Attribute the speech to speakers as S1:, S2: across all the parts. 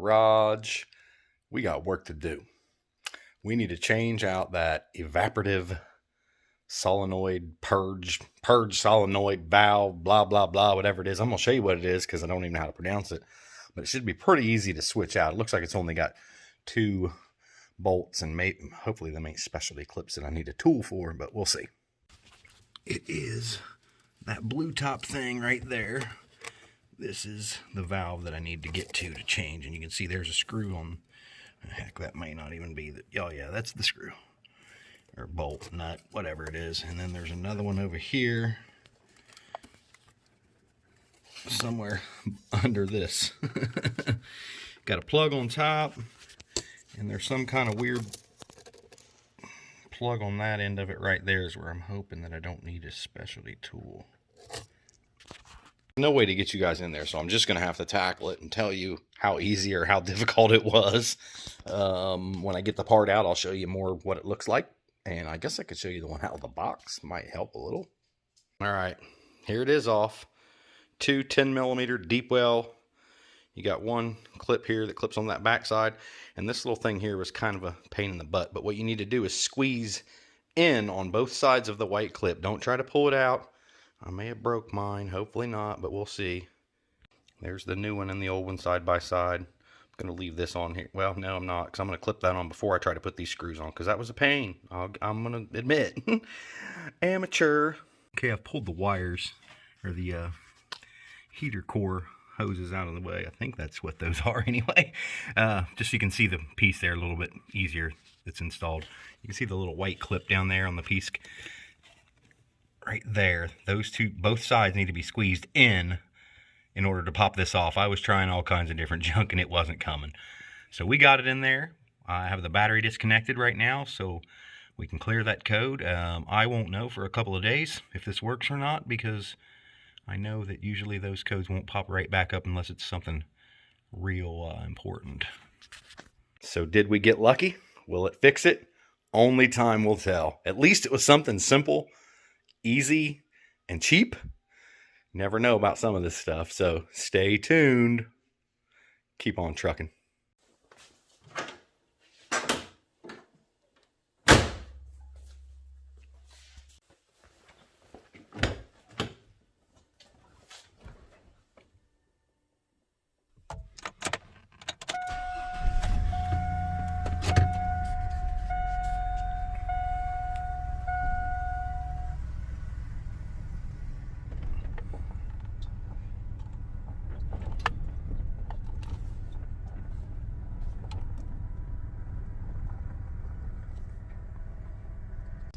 S1: garage. We got work to do. We need to change out that evaporative solenoid purge solenoid valve, blah, blah, blah, whatever it is. I'm going to show you what it is because I don't even know how to pronounce it. But it should be pretty easy to switch out. It looks like it's only got 2 bolts and maybe, hopefully them ain't specialty clips that I need a tool for, but we'll see. It is that blue top thing right there. This is the valve that I need to get to change, and you can see there's a screw on. Heck, that may not even be the, oh yeah, that's the screw or bolt, nut, whatever it is. And then there's another one over here somewhere under this. Got a plug on top, and there's some kind of weird plug on that end of it right there is where I'm hoping that I don't need a specialty tool. No way to get you guys in there, so I'm just going to have to tackle it and tell you how easy or how difficult it was. When I get the part out, I'll show you more what it looks like, and I guess I could show you the one out of the box. Might help a little. All right, here it is off. 2 10mm deep well. You got one clip here that clips on that back side, and this little thing here was kind of a pain in the butt, but what you need to do is squeeze in on both sides of the white clip. Don't try to pull it out. I may have broke mine, hopefully not, but we'll see. There's the new one and the old one side by side. I'm going to leave this on here. Well, no, I'm not, because I'm going to clip that on before I try to put these screws on, because that was a pain. I'm going to admit. Amateur. Okay, I've pulled the wires, or the heater core hoses out of the way. I think that's what those are anyway. Just so you can see the piece there a little bit easier that's installed. You can see the little white clip down there on the piece. Right there, those two, both sides need to be squeezed in order to pop this off. I was trying all kinds of different junk and it wasn't coming. So we got it in there. I have the battery disconnected right now, so we can clear that code. I won't know for a couple of days if this works or not, because I know that usually those codes won't pop right back up unless it's something real important. So did we get lucky? Will it fix it? Only time will tell. At least it was something simple, easy, and cheap. Never know about some of this stuff, so stay tuned. Keep on trucking.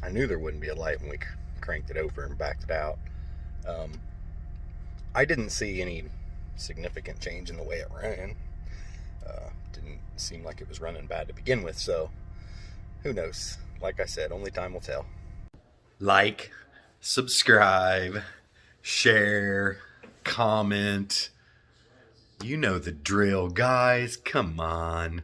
S1: I knew there wouldn't be a light when we cranked it over and backed it out. I didn't see any significant change in the way it ran. Didn't seem like it was running bad to begin with, so who knows? Like I said, only time will tell. Like, subscribe, share, comment. You know the drill, guys. Come on.